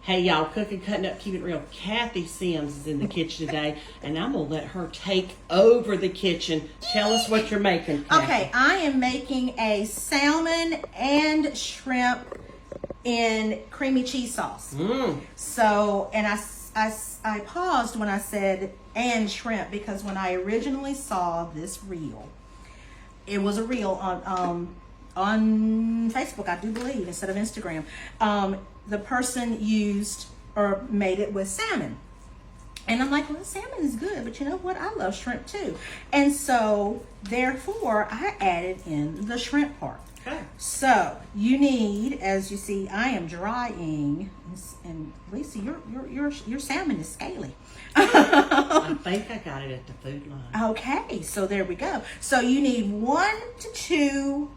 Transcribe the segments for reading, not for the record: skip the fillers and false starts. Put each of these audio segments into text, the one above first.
Hey, y'all, cooking, cutting up, keep it real. Kathy Sims is in the kitchen today, and I'm going to let her take over the kitchen. Tell us what you're making, Kathy. Okay, I am making a salmon and shrimp in creamy cheese sauce. So, and I paused when I said and shrimp because when I originally saw this reel, it was a reel on Facebook, I do believe, instead of Instagram. The person used or made it with salmon. And I'm like, well, salmon is good, but you know what? I love shrimp too. And so, therefore, I added in the shrimp part. Okay. So, you need, as you see, I am drying, and Lisa, your salmon is scaly. I think I got it at the food line. Okay, so there we go. So, you need 1 to 2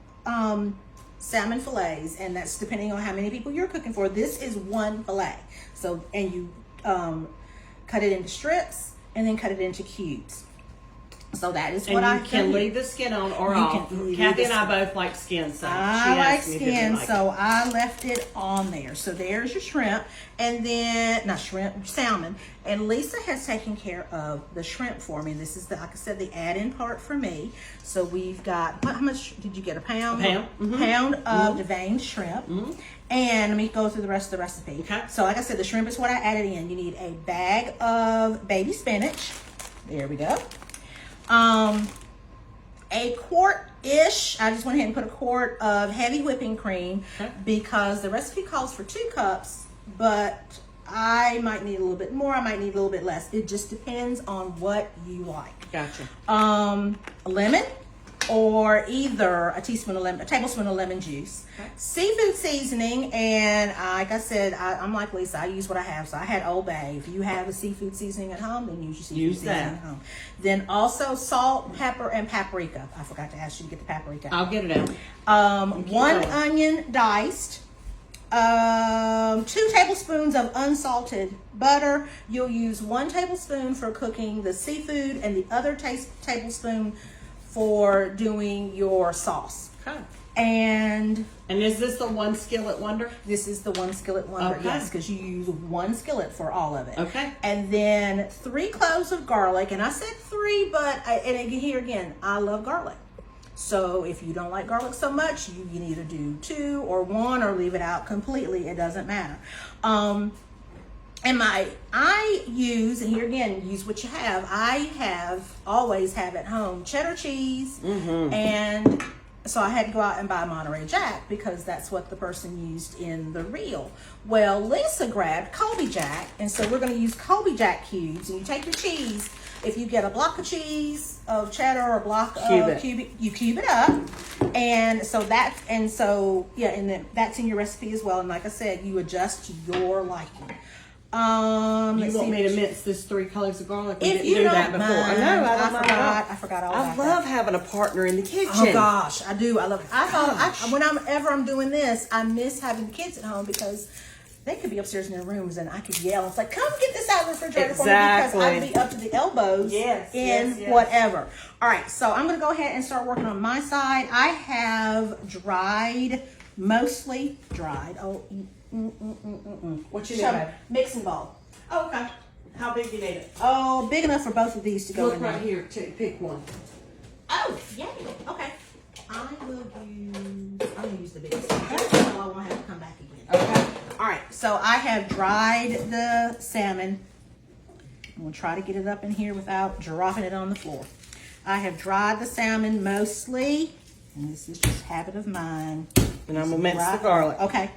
salmon fillets, and that's depending on how many people you're cooking for. This is 1 fillet. So, and you cut it into strips and then cut it into cubes. So that is what I can. You can leave the skin on or you off. can Kathy and I both like skin, so I like skin, so I left it on there. So there's your shrimp, and then not shrimp, salmon. And Lisa has taken care of the shrimp for me. This is the, like I said, the add-in part for me. So we've got, how much did you get? A pound? A pound. Pound of deveined shrimp. And let me go through the rest of the recipe. Okay. So like I said, the shrimp is what I added in. You need a bag of baby spinach. There we go. A quart-ish, I just went ahead and put a quart of heavy whipping cream because the recipe calls for 2 cups, but I might need a little bit more, I might need a little bit less. It just depends on what you like. Gotcha. A lemon, or either a tablespoon of lemon juice. Seafood seasoning, and like I said, I'm like Lisa, I use what I have. So I had Old Bay. If you have a seafood seasoning at home, then use your seafood seasoning at home. Then also salt, pepper, and paprika. I forgot to ask you to get the paprika. I'll get it out. 1 onion diced. 2 tablespoons of unsalted butter. You'll use 1 tablespoon for cooking the seafood and the other tablespoon for doing your sauce. Okay. And is this the 1 skillet wonder? This is the 1 skillet wonder, okay. yes, because you use 1 skillet for all of it. Okay. And then 3 cloves of garlic, and I said 3, but here again, I love garlic. So if you don't like garlic so much, you can either do 2 or 1 or leave it out completely. It doesn't matter. And I use, and here again, use what you have. I always have at home cheddar cheese, and so I had to go out and buy Monterey Jack because that's what the person used in the reel. Well, Lisa grabbed Colby Jack, and so we're going to use Colby Jack cubes. And you take your cheese. If you get a block of cheese of cheddar or a block of cube, you cube it up, and so that's and then that's in your recipe as well. And like I said, you adjust to your liking. You want me to mince this 3 cloves of garlic? We if didn't you do don't that before. mind, I forgot all I about love that. having a partner in the kitchen. Oh gosh, I do. I love it. I thought whenever I'm doing this, I miss having the kids at home because they could be upstairs in their rooms and I could yell. It's like, come get this out of the refrigerator for me because I'd be up to the elbows in whatever. All right, so I'm going to go ahead and start working on my side. I have mostly dried. What you need? Mixing bowl. Oh, okay. How big you need it? Oh, big enough for both of these to go Look in right there. here. Pick one. Oh, yeah. Okay. I'm gonna use the biggest one. So I won't have to come back again. Okay. All right. So I have dried the salmon. I'm gonna try to get it up in here without dropping it on the floor. I have dried the salmon mostly, and this is just habit of mine. And I'm gonna mince the garlic. Okay.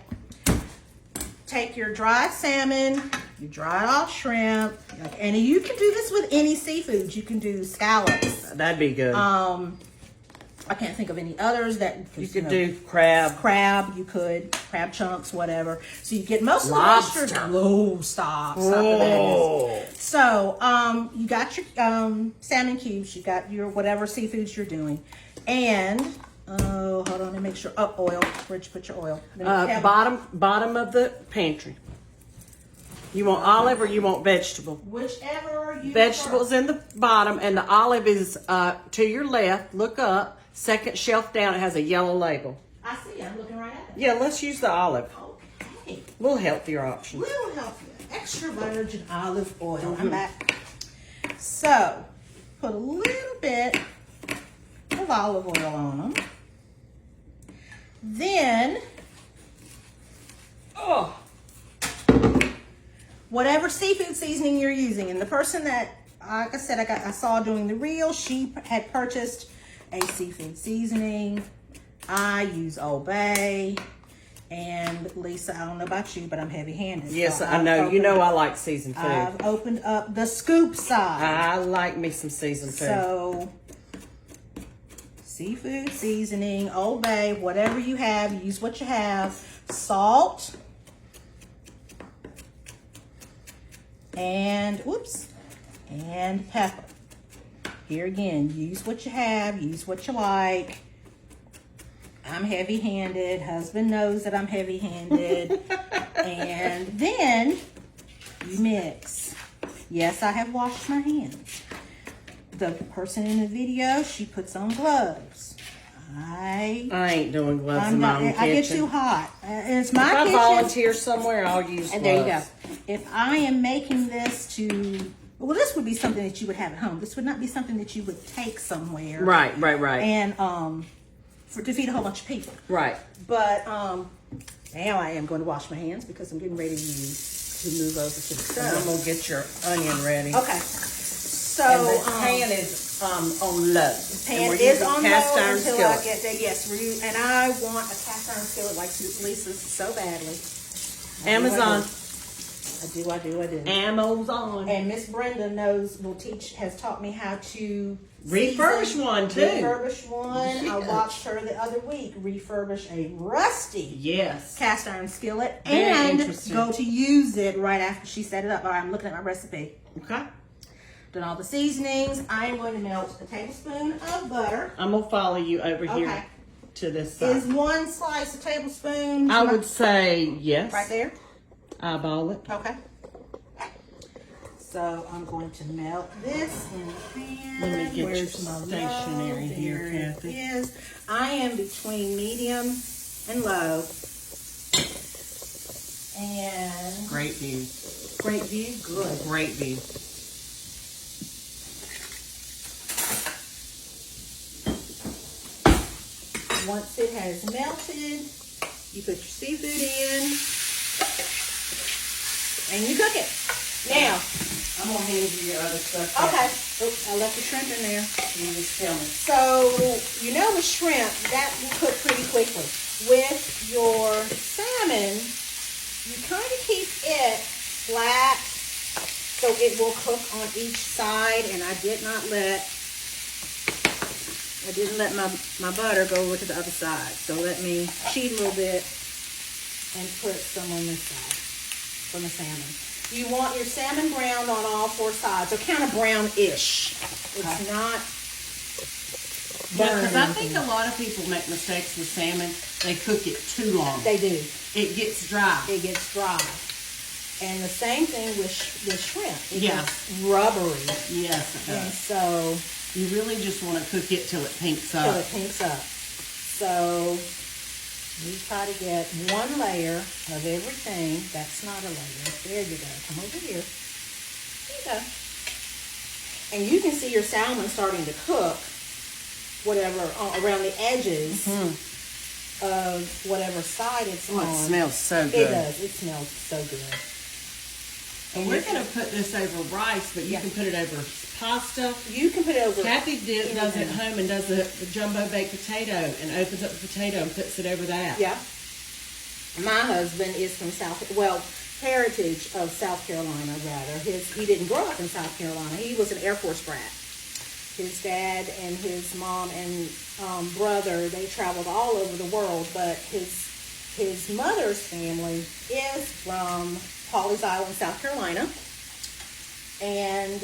Take your dried salmon, you dried off shrimp, and you can do this with any seafood. You can do scallops. That'd be good. I can't think of any others that you could do crab. Crab, you could crab chunks, whatever. So you get most of the Lobster. moisture. Oh, stop the madness. So you got your salmon cubes. You got your whatever seafoods you're doing, and hold on, let me make sure. Oh, oil. Where'd you put your oil? Bottom of the pantry. You want olive or you want vegetable? Whichever you Vegetables in the bottom, and the olive is to your left. Look up. Second shelf down. It has a yellow label. I see. I'm looking right at it. Yeah, let's use the olive. Okay. hey, little healthier option. little healthier. Extra virgin olive oil. I'm back. So, put a little bit of olive oil on them. Then, whatever seafood seasoning you're using, and the person that, like I said, I saw doing the reel, she had purchased a seafood seasoning. I use Old Bay. And Lisa, I don't know about you, but I'm heavy-handed. Yes, so I know. You know I like seasoned food. I've opened up the scoop side. I like me some seasoned food. So, seafood seasoning, Old Bay, whatever you have, use what you have. Salt. And, and pepper. Here again, use what you have, use what you like. I'm heavy-handed. Husband knows that I'm heavy-handed. And then you mix. Yes, I have washed my hands. The person in the video, she puts on gloves. I ain't doing gloves in my own kitchen. I get too hot. It's my kitchen. kitchen. If I volunteer somewhere, I'll use gloves. And there you go. If I am making this to, well, this would be something that you would have at home. This would not be something that you would take somewhere. Right. And to feed a whole bunch of people. Right. But now I am going to wash my hands because I'm getting ready to move over to the stove. I'm gonna get your onion ready. Okay. So and the pan is on low. The pan is on low until I get there. Yes, and I want a cast iron skillet like Lisa's so badly. Amazon. I do. Amazon. And Miss Brenda has taught me how to refurbish one too. Refurbish one. Yes. I watched her the other week refurbish a rusty cast iron skillet and go to use it right after she set it up. All right, I'm looking at my recipe. Okay. Done all the seasonings. I am going to melt a tablespoon of butter. I'm gonna follow you over here to this side. Is one slice a tablespoon? I would say yes. Right there. Eyeball it. Okay. So I'm going to melt this in the pan. Let me get your my stationery low? here, There Kathy. it is. I am between medium and low. And Great view. great view. Good. Great view. Once it has melted, you put your seafood in and you cook it. Now, I'm gonna hand you your other stuff. okay. Oops, I left the shrimp in there. You just tell me. So, you know with shrimp, that will cook pretty quickly. With your salmon, you kind of keep it flat so it will cook on each side. And I didn't let my butter go over to the other side. So let me cheat a little bit and put some on this side for the salmon. You want your salmon browned on all four sides, so kind of brownish. It's not Because I think a lot of people make mistakes with salmon. They cook it too long. They do. It gets dry. It gets dry. And the same thing with shrimp. It gets rubbery. Yes, it And does. so You really just want to cook it till it pinks till up. it pinks up. So we try to get one layer of everything. That's not a layer. There you go. Come over here. There you go. And you can see your salmon starting to cook, whatever, around the edges of whatever side it's on. It smells so good. It does. It smells so good. And we're going to put this over rice, but you can put it over pasta. You can put it over. Kathy does it at home and does the jumbo baked potato and opens up the potato and puts it over that. Yeah. My husband is from heritage of South Carolina, rather. He didn't grow up in South Carolina. He was an Air Force brat. His dad and his mom and brother, they traveled all over the world, but his mother's family is from Pawleys Island, South Carolina. And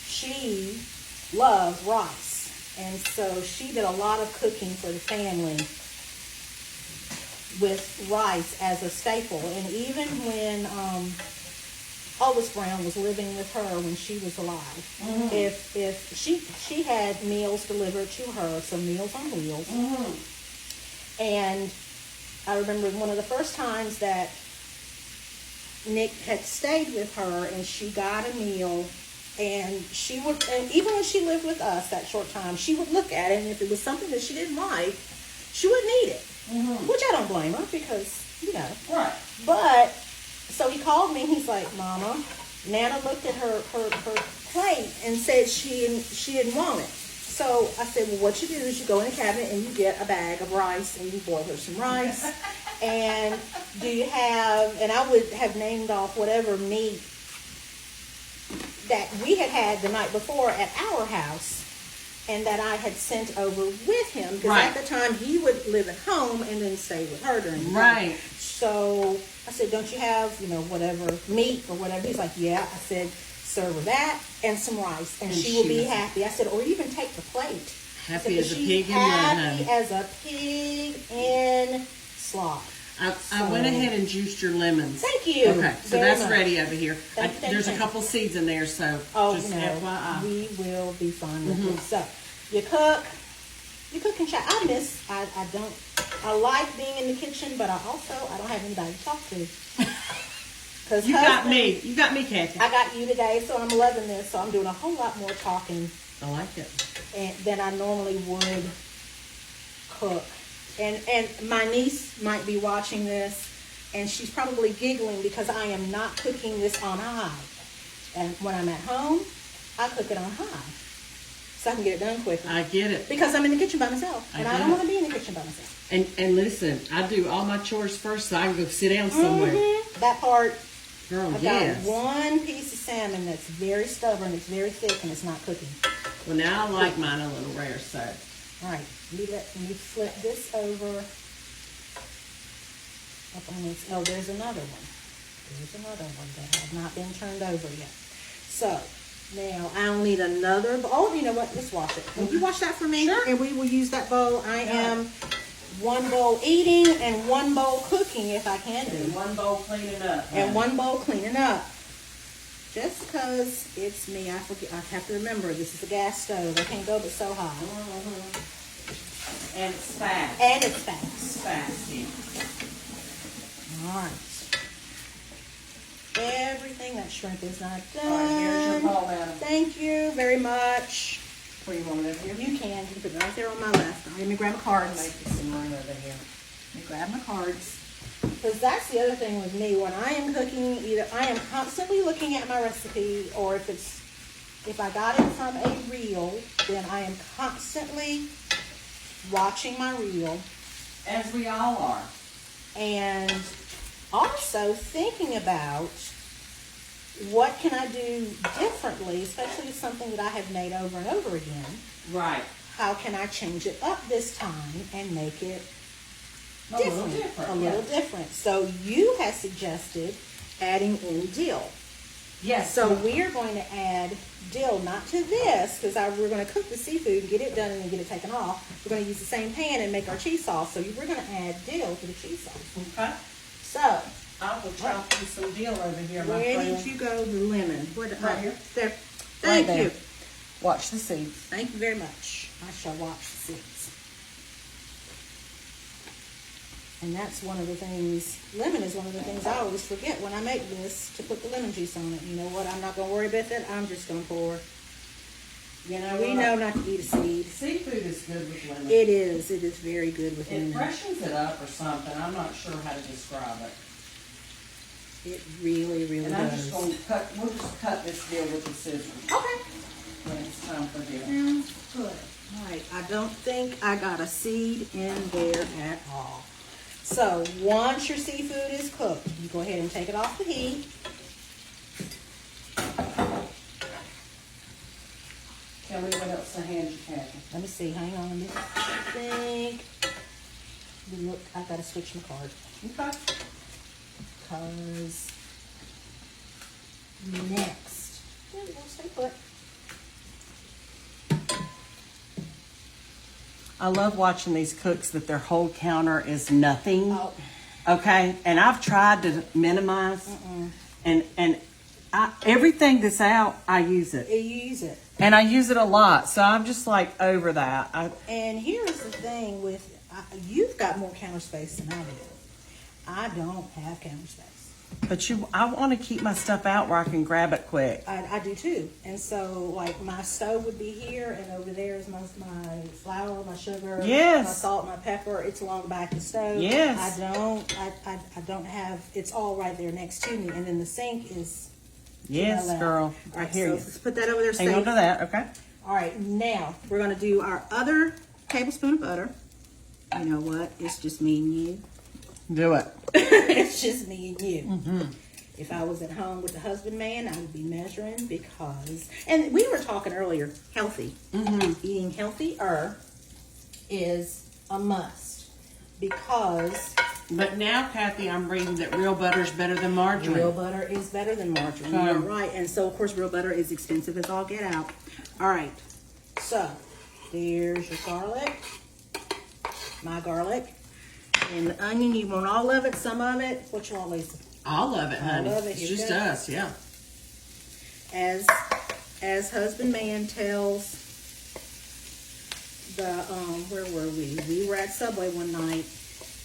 she loves rice. And so she did a lot of cooking for the family with rice as a staple. And even when Oldest Brown was living with her when she was alive, if she had meals delivered to her, so Meals on Wheels, and I remember one of the first times that Nick had stayed with her and she got a meal, and she would, and even when she lived with us that short time, she would look at it, and if it was something that she didn't like, she wouldn't eat it. Which I don't blame her, because, you know. Right. But, so he called me and he's like, Mama, Nana looked at her plate and said she didn't want it. So I said, well, what you do is you go in the cabinet and you get a bag of rice and you boil her some rice. And do you have, and I would have named off whatever meat that we had the night before at our house and that I had sent over with him. Because at the time he would live at home and then stay with her during the day. So I said, don't you have, whatever meat or whatever? He's like, yeah. I said, serve her that and some rice, and she will be happy. I said, or even take the plate. Happy as a pig in mud. Happy as a pig in slop. I went ahead and juiced your lemons. Thank you. Okay, so that's much. ready over here. There's a you. couple seeds in there, so just FYI. We will be fine with it. So you cook and chat. I like being in the kitchen, but I don't have anybody to talk to. You got me, Kathy. I got you today, so I'm loving this. So I'm doing a whole lot more talking. I like it. Than I normally would cook. And my niece might be watching this, and she's probably giggling because I am not cooking this on high. And when I'm at home, I cook it on high, so I can get it done quickly. I get it. Because I'm in the kitchen by myself, and I don't want to be in the kitchen by myself. And listen, I do all my chores first, so I can go sit down somewhere. That part. Girl, I've got one piece of salmon that's very stubborn, it's very thick, and it's not cooking. Well, now I like mine a little rare, so. All right, let me flip this over. Up on this. Oh, there's another one. There's another one that has not been turned over yet. So, now I'll need another bowl. Oh, you know what? Let's wash it. Will you wash that for me? Sure. And we will use that bowl. I am one bowl eating and one bowl cooking if I can do. And one bowl cleaning up. And one bowl cleaning up. Just because it's me, I forget. I have to remember this is a gas stove. I can't go but so high. And it's fast. And it's fast. It's fast, yeah. All right. Everything, that shrimp is not done. All right, here's your bowl, madam. Thank you very much. Where you want it over here? You can put it right there on my left. Let me grab my cards. Make you some room over here. Let me grab my cards. Because that's the other thing with me. When I am cooking, either I am constantly looking at my recipe, or if I got it from a reel, then I am constantly watching my reel. As we all are. And also thinking about what can I do differently, especially with something that I have made over and over again. Right. How can I change it up this time and make it A little different. So you have suggested adding in dill. Yes. So we are going to add dill, not to this, because we're going to cook the seafood and get it done and then get it taken off. We're going to use the same pan and make our cheese sauce. So we're going to add dill to the cheese sauce. Okay. So I will chop you some dill over here, my where friend. did you go? The lemon. Right here. There. Right Thank there. you. Watch the seeds. Thank you very much. I shall watch the seeds. And that's one of the things, lemon is one of the things I always forget when I make this, to put the lemon juice on it. You know what? I'm not going to worry about that. I'm just going to pour. You know, We know not to eat a seed. Seafood is good with lemon. It is. It is very good with It lemon. freshens it up or something. I'm not sure how to describe it. It really, really And does. I'm just going to we'll just cut this dill with the scissors Okay. when it's time for dill. Sounds good. All right. I don't think I got a seed in there at all. So once your seafood is cooked, you go ahead and take it off the heat. Tell me what else to hand you, Kathy. Let me see. Hang on. Let me think. Look, I've got to switch my card. Okay. Because next, there we go. Stay put. I love watching these cooks that their whole counter is nothing. Oh. Okay, and I've tried to minimize, and everything that's out, I use it, You use it. and I use it a lot. So I'm just like over that. And here's the thing with you've got more counter space than I do. I don't have counter space. But I want to keep my stuff out where I can grab it quick. I do too. And so, like, my stove would be here, and over there is most of my flour, my sugar, Yes. my salt, my pepper. It's along the back of the stove. Yes. I don't have, it's all right there next to me. And then the sink is Yes, left. girl. All I right, hear so you. let's put that over there Hang on safe. to that, okay? All right, now we're going to do our other tablespoon of butter. You know what? It's just me and you. Do it. It's just me and you. Mm-hmm. If I was at home with the husband man, I would be measuring because, and we were talking earlier, healthy. Mm-hmm. Eating healthier is a must because But now, Kathy, I'm reading that real butter is better than margarine. real butter is better than margarine. You're right. And so, of course, real butter is expensive as all get out. All right. So, there's your garlic. My garlic. And the onion, you want all of it, some of it? What you want, Lisa? All of it, honey. All of it. It's Here just we go. us, yeah. As husband man tells the where were we? We were at Subway one night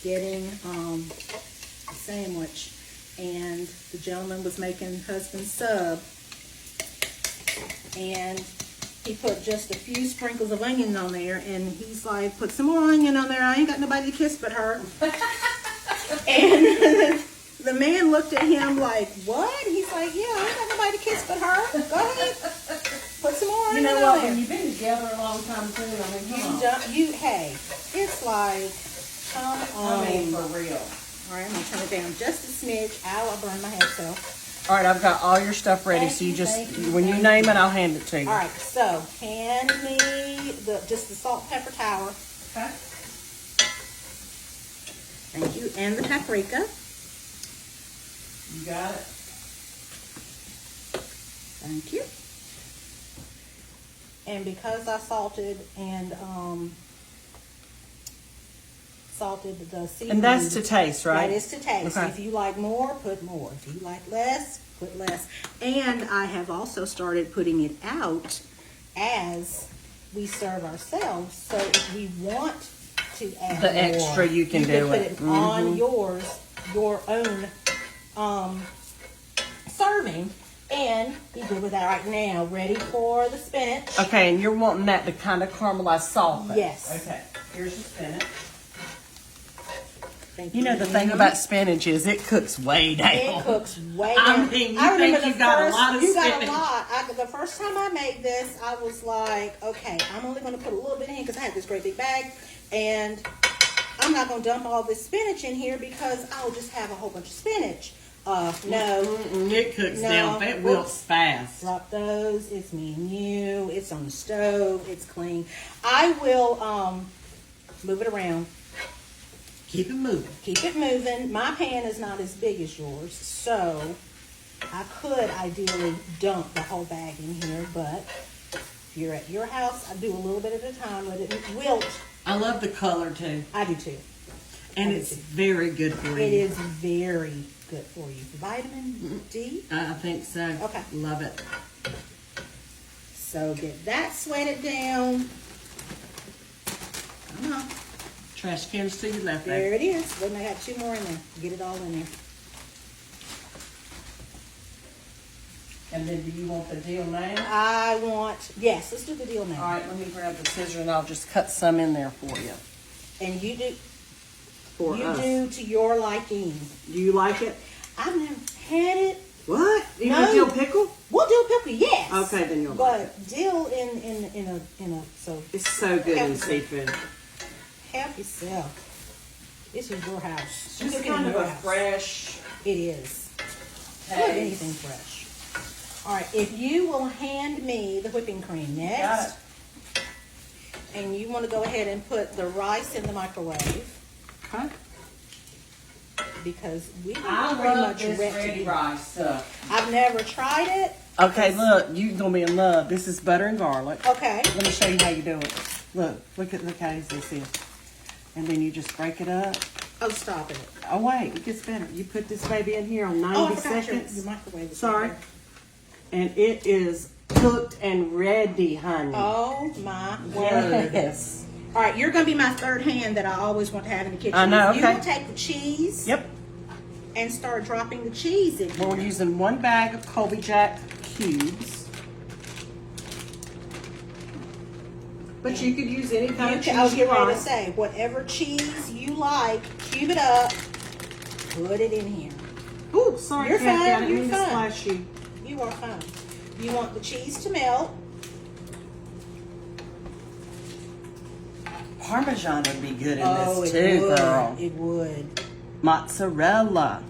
getting a sandwich, and the gentleman was making husband sub, and he put just a few sprinkles of onion on there, and he's like, put some more onion on there. I ain't got nobody to kiss but her. And the man looked at him like, what? He's like, yeah, I ain't got nobody to kiss but her. Go ahead. Put some more onion You know on what? there. When you've been together a long time, too, I mean, come on. Hey, it's like, come on. I mean, for real. All right, I'm going to turn it down just a smidge. Ow, I burned my head so. All right, I've got all your stuff ready, Thank so you you, just, thank you, when you thank name it, I'll hand it to you. All right, so hand me just the salt and pepper tower. Okay. Thank you. And the paprika. You got it. Thank you. And because I salted the seafood. And that's to taste, right? That is to taste. Okay. If you like more, put more. If you like less, put less. And I have also started putting it out as we serve ourselves. So if we want to add The more, extra, you can do put it. it on your own serving. And be good with that right now. Ready for the spinach. Okay, and you're wanting that to kind of caramelize soften. Yes. Okay, here's the spinach. Thank You know, the thing about spinach is it cooks way down. it cooks way I down. mean, you I remember think the you got a first- lot of you got spinach. a lot. The first time I made this, I was like, okay, I'm only going to put a little bit in because I had this great big bag, and I'm not going to dump all this spinach in here because I'll just have a whole bunch of spinach. No. Mm-mm, it cooks No. down. It wilts fast. Drop those. It's me and you. It's on the stove. It's clean. I will move it around. Keep it moving. Keep it moving. My pan is not as big as yours, so I could ideally dump the whole bag in here, but if you're at your house, I do a little bit at a time, let it wilt. I love the color too, I do too. and I do it's too. very good for you. It is very good for you. Vitamin D. I think so. Okay. Love it. So get that sweated down. Come on. Trash cans to your left. There it is. Then I got two more in there. Get it all in there. And then do you want the deal now? Yes, let's do the deal now. All right, let me grab the scissors and I'll just cut some in there for you. And you do. For You us. do to your liking. Do you like it? I've never had it. What? Even No. dill pickle? We'll do pickle, yes. Okay, then you'll like But dill in a so It's so good in Healthy. seafood. help yourself. This is your house. It's You just cook it in kind of your a house. fresh It is. I love anything fresh. All right, if you will hand me the whipping cream next, Got it. and you want to go ahead and put the rice in the microwave Okay. because we I pretty love much this ready to ready eat. rice stuff. I've never tried it. Okay, look, you're gonna be in love. This is butter and garlic. Okay. Let me show you how you do it. Look how easy this is. And then you just break it up. Oh, stop it. Oh wait, it gets better. You put this baby in here on 90 Oh, I forgot your seconds. microwave. is Sorry. right And it is cooked and ready, honey. there. Oh my word. Yes. All right, you're going to be my third hand that I always want to have in the kitchen. I know, If you okay. will take the cheese. Yep. and start dropping the cheese in here. We're using 1 bag of Colby Jack cubes. But you could use any kind of cheese I was you getting ready to like. say, whatever cheese you like, cube it up, put it in here. Ooh, sorry, You're Kathy, fine, I didn't you're mean to fine. splash you. You are fine. You want the cheese to melt. Parmesan would be good in Oh, this it too, would. girl. It would. Mozzarella.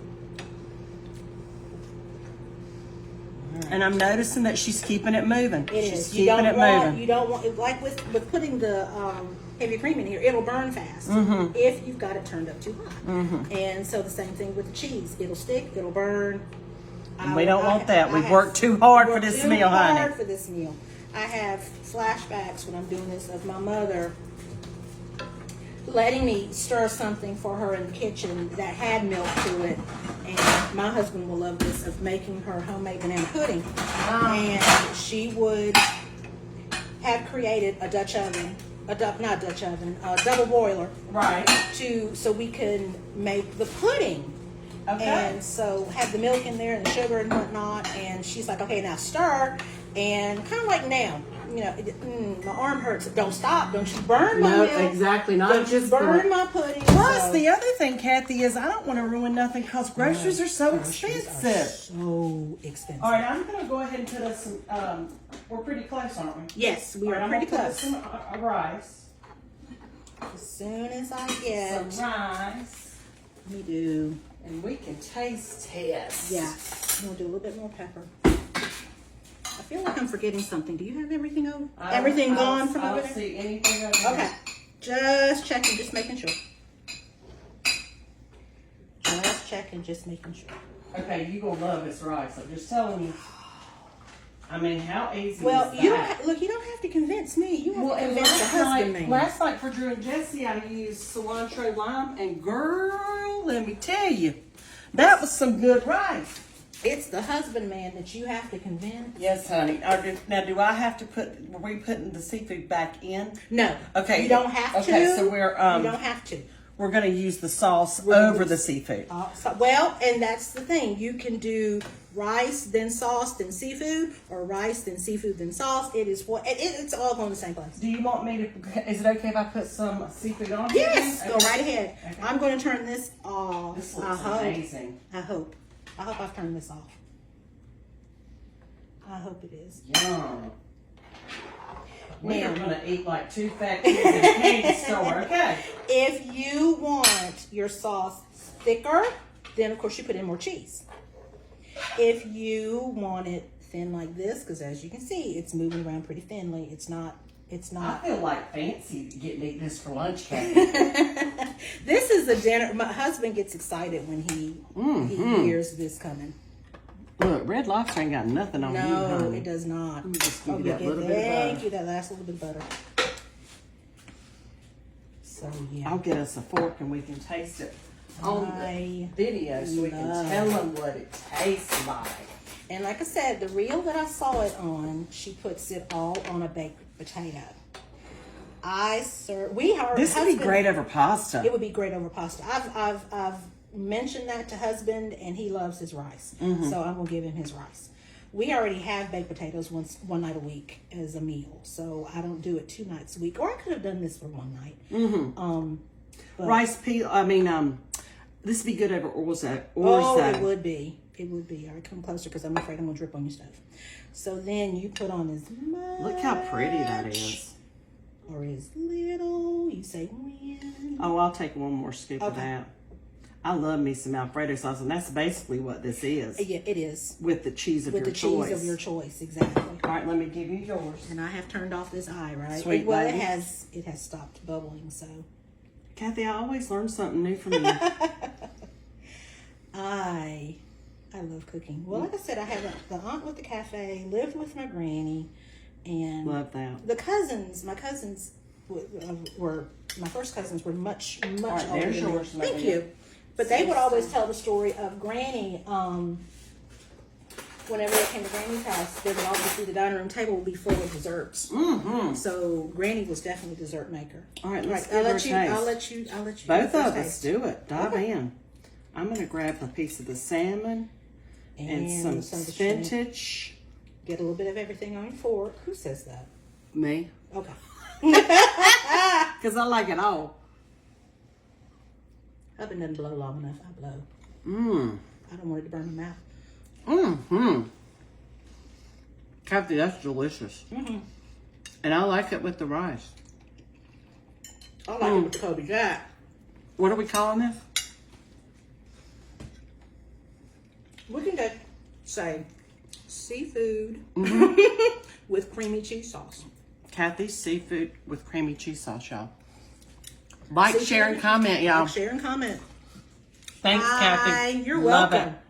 And I'm noticing that she's keeping it moving. It She's is. keeping it moving. You don't want, like with putting the heavy cream in here, it'll burn fast if you've got it turned up too hot. And so the same thing with the cheese. It'll stick, it'll burn. And we don't want that. We've worked too hard for this meal, honey. Hard for this meal. I have flashbacks when I'm doing this of my mother letting me stir something for her in the kitchen that had milk to it. And my husband will love this, of making her homemade banana pudding. And she would have created a Dutch oven, a double boiler. Right. So we can make the pudding. Okay. And so have the milk in there and the sugar and whatnot. And she's like, okay, now stir. And kind of like now, you know, my arm hurts. Don't stop. Don't you burn my milk. exactly. Not Don't you just burn my pudding. Plus, So- the other thing, Kathy, is I don't want to ruin nothing because groceries are so Groceries are expensive. so expensive. All right, I'm going to go ahead and put us some, we're pretty close, aren't we? Yes, we All are right, pretty I'm gonna close. put some rice. As soon as I get, Some rice. we do. And we can taste test. Yeah, we'll do a little bit more pepper. I feel like I'm forgetting something. Do you have everything over? Everything gone from I over don't there? see anything over there. Okay, just checking, just making sure. Just checking, just making sure. Okay, you gonna love this rice. I'm just telling you. I mean, how easy Well, is you that? don't look. You don't have to convince me. You have to and convince the husband man. last night for Drew and Jesse, I used cilantro lime, and girl, let me tell you, that was some good rice. It's the husband man that you have to convince. Yes, honey. Now, do I have to were we putting the seafood back in? No. Okay. You don't have to. Okay, so we're you don't have to. we're gonna use the sauce over the seafood. Well, and that's the thing. You can do rice, then sauce, then seafood, or rice, then seafood, then sauce. It is what it's all going the same place. Do you want me to? Is it okay if I put some seafood on? Yes, here? go right ahead. Okay. I'm going to turn this off. This looks amazing. I hope I've turned this off. I hope it is. Yum. We Now- are gonna eat like 2 fat kids in a candy store. Okay. If you want your sauce thicker, then of course you put in more cheese. If you want it thin like this, because as you can see, it's moving around pretty thinly. It's not. I feel like fancy getting to eat this for lunch, Kathy. This is a dinner. My husband gets excited when he hears this coming. Look, Red Lobster ain't got nothing on you, No, honey. it does not. Let me just give you that yeah, little bit of thank butter. you. That last little bit of butter. So yeah. I'll get us a fork and we can taste it on I the video so we can love- tell them what it tastes like. And like I said, the reel that I saw it on, she puts it all on a baked potato. This would be great over pasta. It would be great over pasta. I've mentioned that to husband, and he loves his rice, so I'm gonna give him his rice. We already have baked potatoes one night a week as a meal, so I don't do it 2 nights a week. Or I could have done this for one night. But- Rice peel. This would be good over orzo. Oh, it would be. It would be. All right, come closer because I'm afraid I'm gonna drip on your stuff. So then you put on as much. Look how pretty that is. Or as little. You say when. Oh, I'll take one more scoop of Okay. that. I love me some Alfredo sauce, and that's basically what this is. Yeah, it is. With the cheese of With your the choice. cheese of your choice, exactly. All right, let me give you yours. And I have turned off this eye, right? Sweet Well, baby. it has stopped bubbling, so Kathy, I always learn something new from you. I love cooking. Well, like I said, I have the aunt with the cafe, lived with my granny, and Love that. the cousins. My cousins were my first cousins were much right, older there's than me. yours, Thank Megan. you. But they would always tell the story of Granny. Whenever they came to Granny's house, they would always see the dining room table would be full of desserts. Mm-hmm. So Granny was definitely a dessert maker. All right, let's I'll give her a let you. taste. I'll let you. Both first of us taste. do it. Dive Okay. in. I'm going to grab a piece of the salmon and some of the shrimp. spinach. Get a little bit of everything on your fork. Who says that? Me. Okay. Because I like it all. Oven doesn't blow long enough. I blow. Mmm. I don't want it to burn my mouth. Mm-hmm. Kathy, that's delicious. Mm-hmm. And I like it with the rice. I like it with the Kobe Jack. What are we calling this? We can go say seafood with creamy cheese sauce. Kathy's seafood with creamy cheese sauce, y'all. Like, Seafood. share, and comment, y'all. Like, share, and comment. Thanks, Bye. Kathy. You're Love welcome. it.